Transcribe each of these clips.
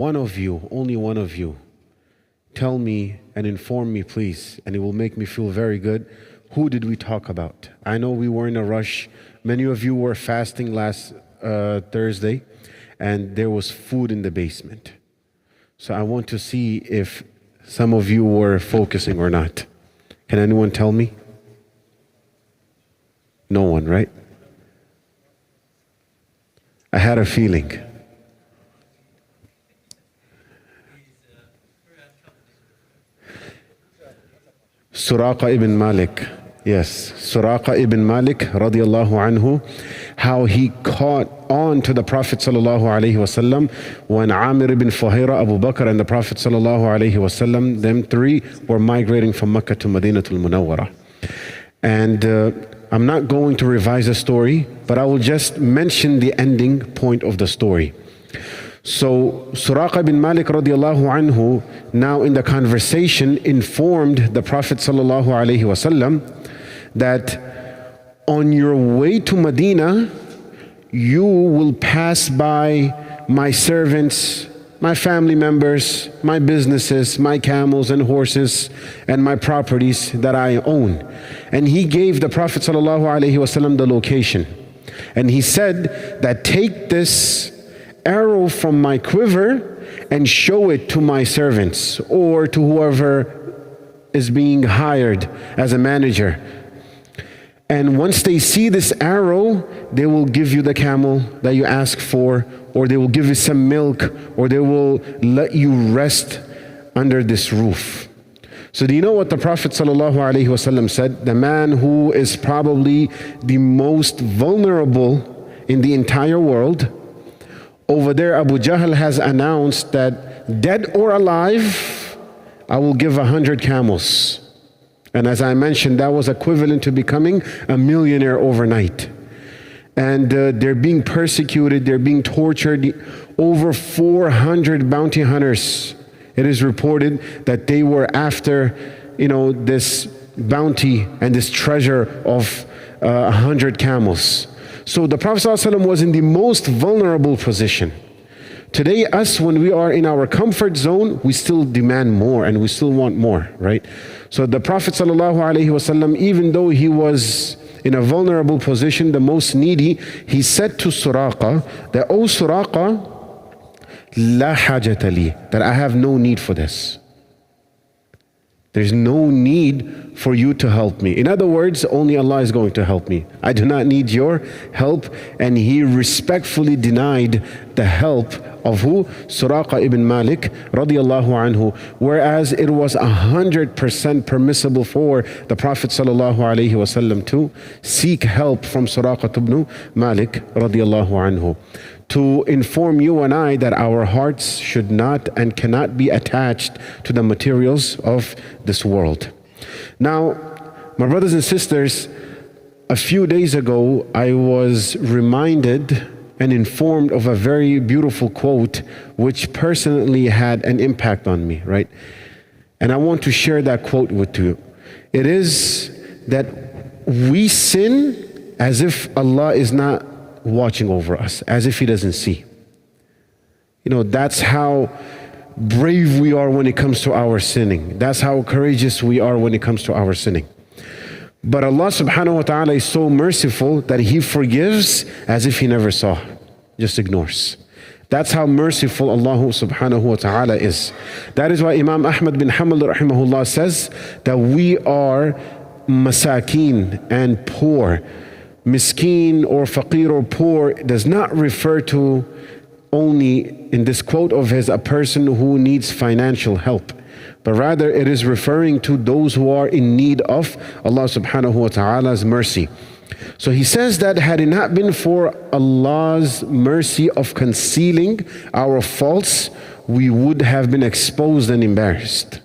One of you, only one of you, tell me and inform me, please, and it will make me feel very good. Who did we talk about? I know we were in a rush. Many of you were fasting last Thursday, and there was food in the basement. So I want to see if some of you were focusing or not. Can anyone tell me? No one, right? I had a feeling. Suraqa ibn Malik. Yes, Suraqa ibn Malik radiallahu anhu, how he caught on to the Prophet sallallahu alaihi wasallam when Amir ibn Fuhaira, Abu Bakr, and the Prophet sallallahu alaihi wasallam, them three were migrating from Mecca to Madinatul Munawwara. And I'm not going to revise the story, but I will just mention the ending point of the story. So Suraqa bin Malik radiallahu anhu, now in the conversation, informed the Prophet sallallahu alaihi wasallam that on your way to Medina, you will pass by my servants, my family members, my businesses, my camels and horses, and my properties that I own. And he gave the Prophet sallallahu alaihi wasallam the location. And he said that take this arrow from my quiver and show it to my servants or to whoever is being hired as a manager. And once they see this arrow, they will give you the camel that you ask for, or they will give you some milk, or they will let you rest under this roof. So do you know what the Prophet ﷺ said? The man who is probably the most vulnerable in the entire world, over there Abu Jahl has announced that dead or alive, I will give 100 camels. And as I mentioned, that was equivalent to becoming a millionaire overnight. And they're being persecuted, they're being tortured. Over 400 bounty hunters, it is reported that they were after, this bounty and this treasure of 100 camels. So the Prophet ﷺ was in the most vulnerable position. Today, us, when we are in our comfort zone, we still demand more and we still want more, right? So the Prophet ﷺ, even though he was in a vulnerable position, the most needy, he said to Suraqa that, "O Suraqa, la hajata li," that I have no need for this. There's no need for you to help me. In other words, only Allah is going to help me. I do not need your help. And he respectfully denied the help of who? Suraqa ibn Malik radiallahu anhu. Whereas it was 100% permissible for the Prophet sallallahu alaihi wasallam to seek help from Suraqa ibn Malik radiallahu anhu, to inform you and I that our hearts should not and cannot be attached to the materials of this world. Now, my brothers and sisters, a few days ago, I was reminded and informed of a very beautiful quote which personally had an impact on me, right? And I want to share that quote with you. It is that we sin as if Allah is not watching over us, as if He doesn't see. That's how brave we are when it comes to our sinning. That's how courageous we are when it comes to our sinning. But Allah subhanahu wa ta'ala is so merciful that He forgives as if He never saw, just ignores. That's how merciful Allah subhanahu wa ta'ala is. That is why Imam Ahmad bin Hanbal rahimahullah says that we are masakin and poor. Miskeen or faqir or poor does not refer to only, in this quote of his, a person who needs financial help, but rather it is referring to those who are in need of Allah subhanahu wa ta'ala's mercy. So he says that had it not been for Allah's mercy of concealing our faults, we would have been exposed and embarrassed.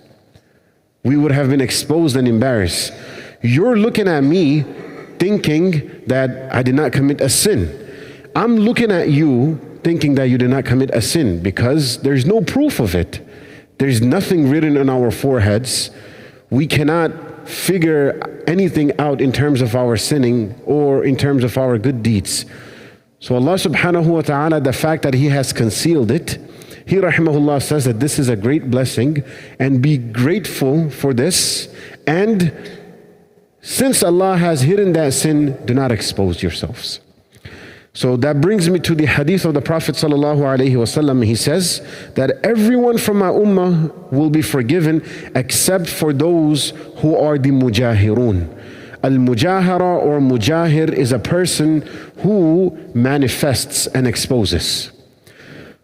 We would have been exposed and embarrassed. You're looking at me thinking that I did not commit a sin. I'm looking at you thinking that you did not commit a sin because there's no proof of it. There's nothing written on our foreheads. We cannot figure anything out in terms of our sinning or in terms of our good deeds. So Allah subhanahu wa ta'ala, the fact that He has concealed it, He rahimahullah says that this is a great blessing and be grateful for this, and since Allah has hidden that sin, do not expose yourselves. So that brings me to the hadith of the Prophet sallallahu alaihi wasallam. He says that everyone from my ummah will be forgiven except for those who are the mujahirun. Al-mujahara or mujahir is a person who manifests and exposes.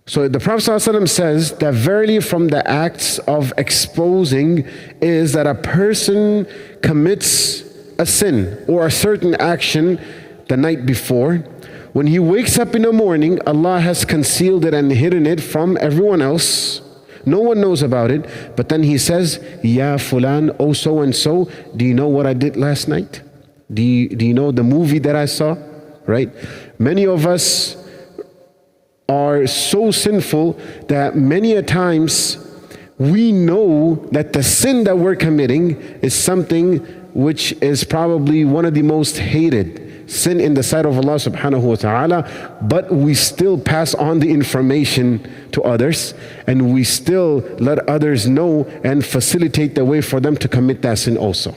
So the Prophet ﷺ says that verily from the acts of exposing is that a person commits a sin or a certain action the night before. When he wakes up in the morning, Allah has concealed it and hidden it from everyone else. No one knows about it. But then he says, Ya fulan, oh so and so, do you know what I did last night? Do you know the movie that I saw? Right? Many of us are so sinful that many a times we know that the sin that we're committing is something which is probably one of the most hated sin in the sight of Allah subhanahu wa ta'ala, but we still pass on the information to others, and we still let others know and facilitate the way for them to commit that sin also,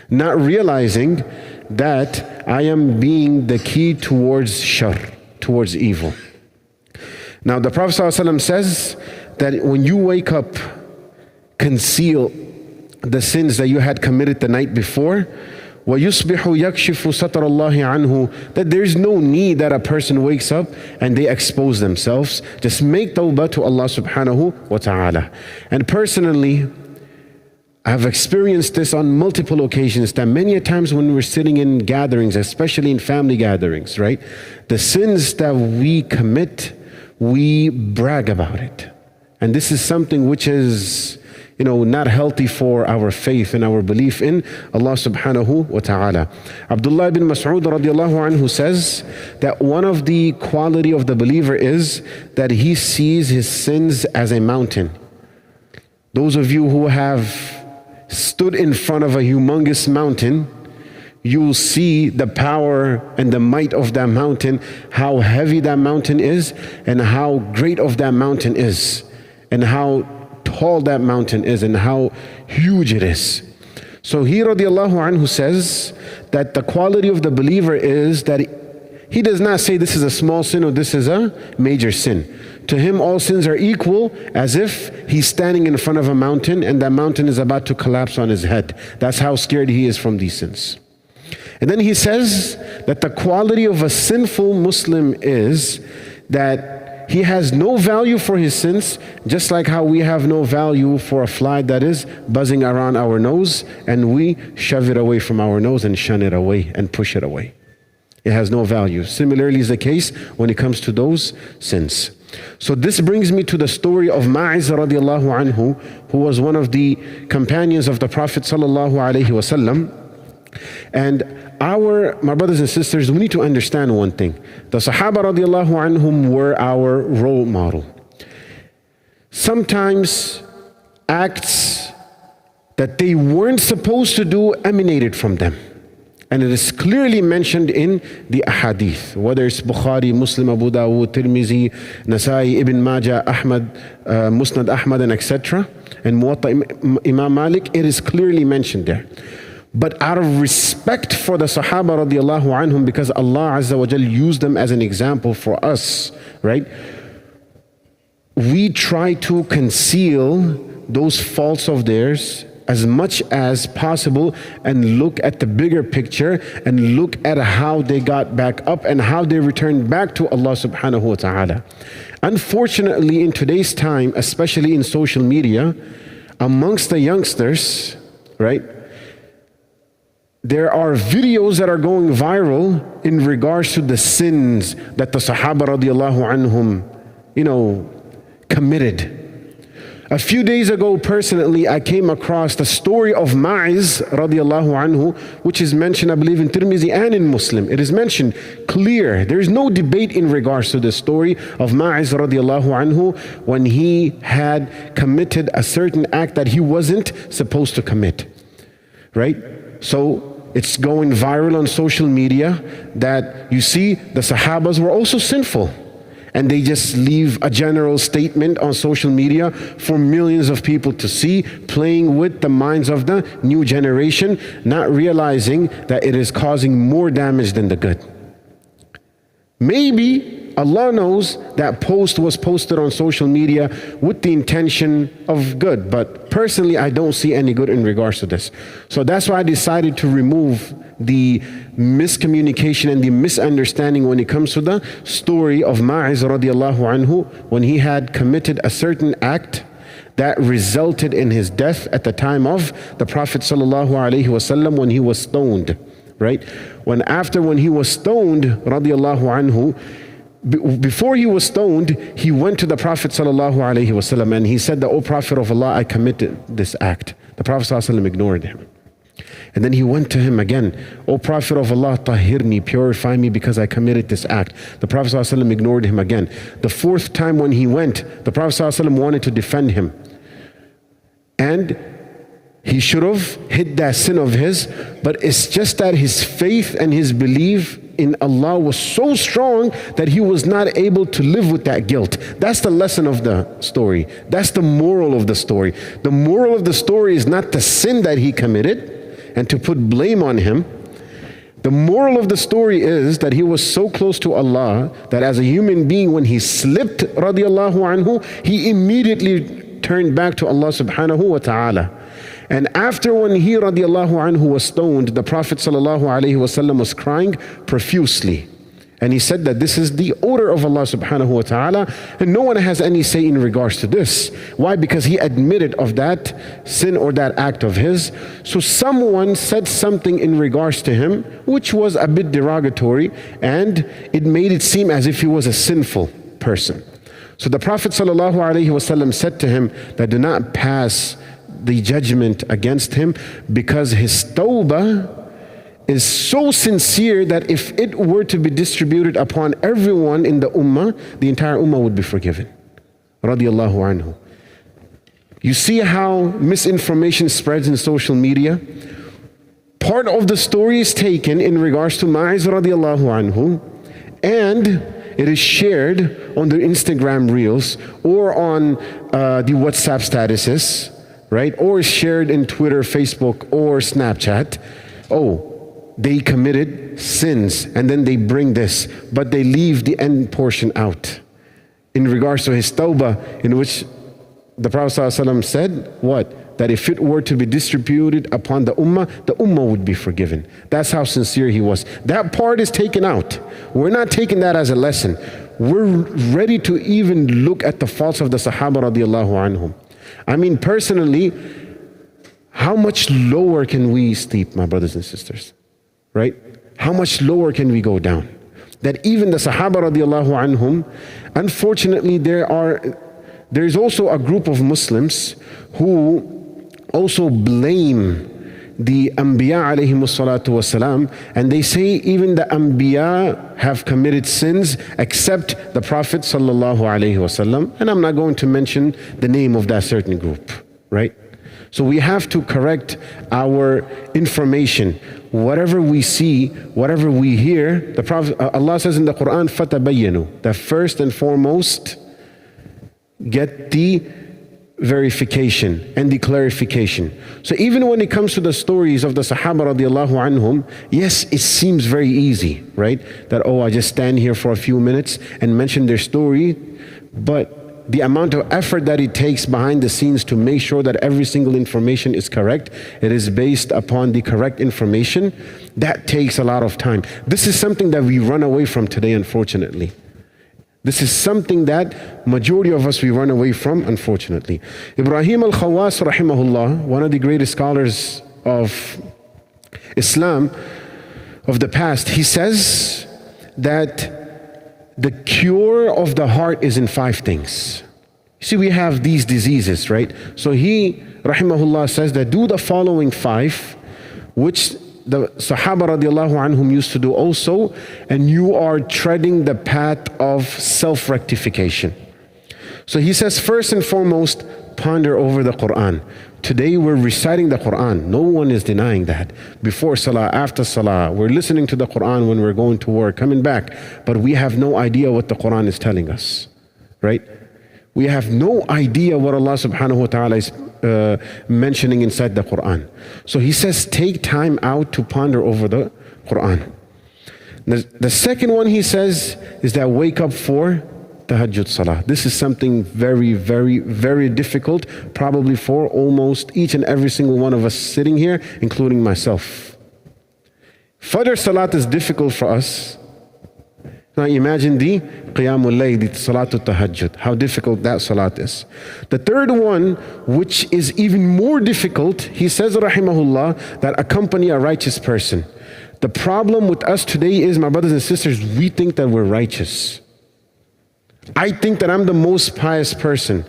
not realizing that I am being the key towards shar, towards evil. Now the Prophet ﷺ says that when you wake up, conceal the sins that you had committed the night before. وَيُصْبِحُ يَكْشِفُ سَتْرَ اللَّهِ عَنْهُ, that there's no need that a person wakes up and they expose themselves. Just make tawbah to Allah subhanahu wa ta'ala. And personally, I've experienced this on multiple occasions, that many a times when we're sitting in gatherings, especially in family gatherings, right? The sins that we commit, we brag about it. And this is something which is, not healthy for our faith and our belief in Allah subhanahu wa ta'ala. Abdullah ibn Mas'ud radiallahu anhu says that one of the quality of the believer is that he sees his sins as a mountain. Those of you who have stood in front of a humongous mountain, you'll see the power and the might of that mountain, how heavy that mountain is, and how great of that mountain is, and how tall that mountain is, and how huge it is. So he radiallahu anhu says that the quality of the believer is that he does not say this is a small sin or this is a major sin. To him all sins are equal, as if he's standing in front of a mountain and that mountain is about to collapse on his head. That's how scared he is from these sins. And then he says that the quality of a sinful Muslim is that he has no value for his sins, just like how we have no value for a fly that is buzzing around our nose and we shove it away from our nose and shun it away and push it away. It has no value. Similarly is the case when it comes to those sins. So this brings me to the story of Ma'iz radiallahu anhu, who was one of the companions of the Prophet sallallahu alaihi wasallam. And my brothers and sisters, we need to understand one thing. The Sahaba radiallahu anhum were our role model. Sometimes acts that they weren't supposed to do emanated from them. And it is clearly mentioned in the ahadith, whether it's Bukhari, Muslim, Abu Dawud, Tirmizi, Nasai, Ibn Majah, Ahmad, Musnad Ahmad, and etc. And Muwatta Imam Malik, it is clearly mentioned there. But out of respect for the Sahaba radiallahu anhum, because Allah Azza wa Jal used them as an example for us, right? We try to conceal those faults of theirs as much as possible and look at the bigger picture and look at how they got back up and how they returned back to Allah subhanahu wa ta'ala. Unfortunately, in today's time, especially in social media, amongst the youngsters, right? There are videos that are going viral in regards to the sins that the Sahaba radiallahu anhum, committed. A few days ago, personally, I came across the story of Ma'iz radiallahu anhu, which is mentioned, I believe, in Tirmizi and in Muslim. It is mentioned clear. There is no debate in regards to the story of Ma'iz radiallahu anhu when he had committed a certain act that he wasn't supposed to commit. Right? So it's going viral on social media that you see the Sahabas were also sinful. and they just leave a general statement on social media for millions of people to see, playing with the minds of the new generation, not realizing that it is causing more damage than the good. Maybe Allah knows that post was posted on social media with the intention of good, but personally I don't see any good in regards to this. So that's why I decided to remove the miscommunication and the misunderstanding when it comes to the story of Ma'iz radiallahu anhu, when he had committed a certain act that resulted in his death at the time of the Prophet sallallahu alaihi wasallam when he was stoned, right? When he was stoned radiallahu anhu, before he was stoned, he went to the Prophet sallallahu alaihi wasallam and he said that, "O Prophet of Allah, I committed this act." The Prophet sallallahu alaihi wasallam ignored him. And then he went to him again, "O Prophet of Allah, tahirni, purify me because I committed this act." The Prophet sallallahu alaihi wasallam ignored him again. The fourth time when he went, the Prophet sallallahu alaihi wasallam wanted to defend him. And he should have hid that sin of his, but it's just that his faith and his belief in Allah was so strong that he was not able to live with that guilt. That's the lesson of the story. That's the moral of the story. The moral of the story is not the sin that he committed and to put blame on him. The moral of the story is that he was so close to Allah that as a human being, when he slipped radiallahu anhu, he immediately turned back to Allah subhanahu wa ta'ala. And after when he radiallahu anhu was stoned, the Prophet sallallahu alaihi wasallam was crying profusely. And he said that this is the order of Allah subhanahu wa ta'ala, and no one has any say in regards to this. Why? Because he admitted of that sin or that act of his. So someone said something in regards to him which was a bit derogatory, and it made it seem as if he was a sinful person. So the Prophet sallallahu alaihi wasallam said to him that do not pass the judgment against him, because his tawbah is so sincere that if it were to be distributed upon everyone in the ummah, the entire ummah would be forgiven. Radiallahu anhu. You see how misinformation spreads in social media? Part of the story is taken in regards to Ma'iz radiallahu anhu, and it is shared on their Instagram reels or on the WhatsApp statuses, right? Or shared in Twitter, Facebook, or Snapchat. Oh, they committed sins, and then they bring this, but they leave the end portion out. In regards to his tawbah, in which the Prophet ﷺ said, what? That if it were to be distributed upon the ummah would be forgiven. That's how sincere he was. That part is taken out. We're not taking that as a lesson. We're ready to even look at the faults of the Sahaba radiallahu anhum. I mean, personally, how much lower can we steep, my brothers and sisters? Right? How much lower can we go down? That even the Sahaba radiallahu anhum, unfortunately, there's also a group of Muslims who also blame the Anbiya alayhimus salatu wasalam, and they say even the Anbiya have committed sins except the Prophet sallallahu alayhi wasallam. And I'm not going to mention the name of that certain group, right? So we have to correct our information. Whatever we see, whatever we hear, the Prophet, Allah says in the Quran, فَتَبَيَّنُوا, that first and foremost, get the verification and the clarification. So even when it comes to the stories of the Sahaba radiallahu anhum, yes, it seems very easy, right? That, oh, I just stand here for a few minutes and mention their story, but the amount of effort that it takes behind the scenes to make sure that every single information is correct, it is based upon the correct information, that takes a lot of time. This is something that we run away from today, unfortunately. This is something that majority of us we run away from, unfortunately. Ibrahim al-Khawas rahimahullah, one of the greatest scholars of Islam of the past, he says that the cure of the heart is in 5 things. You see, we have these diseases, right? So he, rahimahullah, says that do the following 5, which the Sahaba radiallahu anhum used to do also, and you are treading the path of self-rectification. So he says, first and foremost, ponder over the Quran. Today we're reciting the Quran. No one is denying that. Before salah, after salah, we're listening to the Quran when we're going to work, coming back. But we have no idea what the Quran is telling us, right? We have no idea what Allah subhanahu wa ta'ala is mentioning inside the Quran. So he says, take time out to ponder over the Quran. The second one he says is that wake up for tahajjud salah. This is something very, very, very difficult, probably for almost each and every single one of us sitting here, including myself. Fajr salat is difficult for us. Now imagine the qiyamul layl, the salatul tahajjud, how difficult that salat is. The third one, which is even more difficult, he says, rahimahullah, that accompany a righteous person. The problem with us today is, my brothers and sisters, we think that we're righteous. I think that I'm the most pious person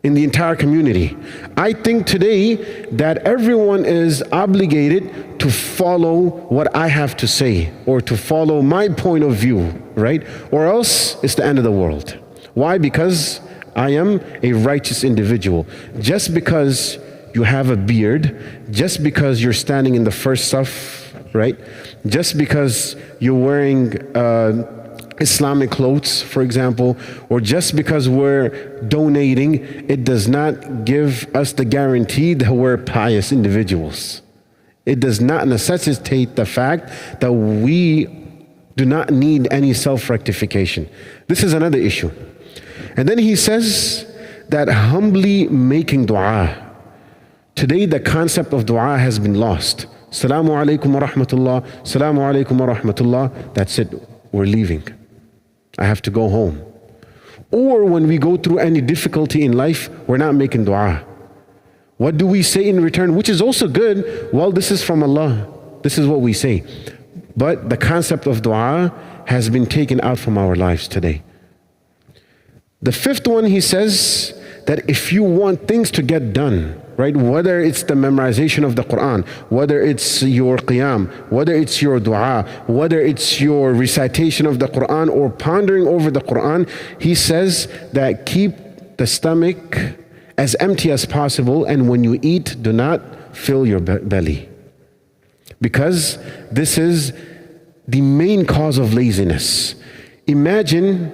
in the entire community. I think today that everyone is obligated to follow what I have to say or to follow my point of view, right? Or else it's the end of the world. Why? Because I am a righteous individual. Just because you have a beard, just because you're standing in the first saf, right? Just because you're wearing Islamic clothes, for example, or just because we're donating, it does not give us the guarantee that we're pious individuals. It does not necessitate the fact that we do not need any self-rectification. This is another issue. And then he says that humbly making dua. Today the concept of dua has been lost. Assalamu alaikum wa rahmatullah, assalamu alaikum wa rahmatullah, that's it, we're leaving. I have to go home. Or when we go through any difficulty in life, we're not making dua. What do we say in return? Which is also good. Well, this is from Allah. This is what we say. But the concept of dua has been taken out from our lives today. The fifth one, he says that if you want things to get done, right? Whether it's the memorization of the Quran, whether it's your qiyam, whether it's your dua, whether it's your recitation of the Quran or pondering over the Quran, he says that keep the stomach as empty as possible, and when you eat, do not fill your belly. Because this is the main cause of laziness. Imagine,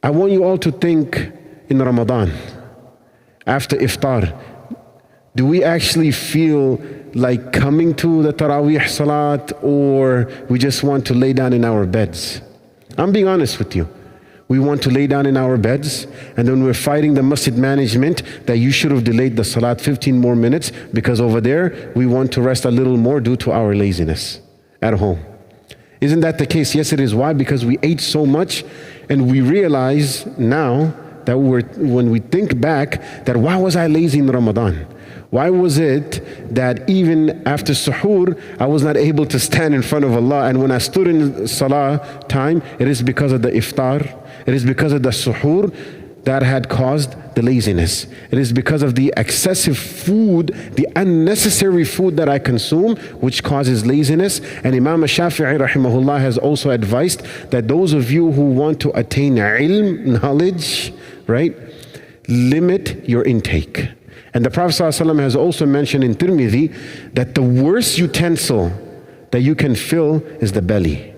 I want you all to think in Ramadan, after iftar, do we actually feel like coming to the Taraweeh Salat, or we just want to lay down in our beds? I'm being honest with you. We want to lay down in our beds, and then we're fighting the masjid management that you should have delayed the Salat 15 more minutes because over there we want to rest a little more due to our laziness at home. Isn't that the case? Yes, it is. Why? Because we ate so much, and we realize now that when we think back, that why was I lazy in Ramadan? Why was it that even after suhoor, I was not able to stand in front of Allah? And when I stood in salah time, it is because of the iftar, it is because of the suhoor that had caused the laziness. It is because of the excessive food, the unnecessary food that I consume, which causes laziness. And Imam Shafi'i rahimahullah has also advised that those of you who want to attain ilm, knowledge, right, limit your intake. And the Prophet ﷺ has also mentioned in Tirmidhi that the worst utensil that you can fill is the belly.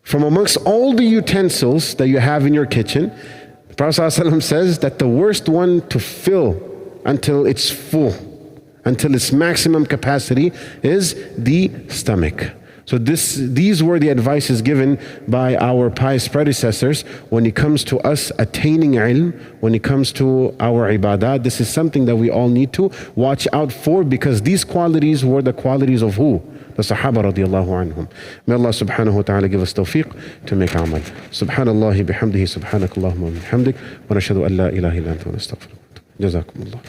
From amongst all the utensils that you have in your kitchen, the Prophet ﷺ says that the worst one to fill until it's full, until its maximum capacity, is the stomach. So these were the advices given by our pious predecessors when it comes to us attaining ilm, when it comes to our ibadah. This is something that we all need to watch out for, because these qualities were the qualities of who? The Sahaba radiallahu anhum. May Allah subhanahu wa ta'ala give us tawfiq to make amal. Subhanallah bihamdihi, subhanakallahumma wa bihamdik, wa nashhadu an la ilaha illa anta wa nastaghfiruka. Jazakumullah.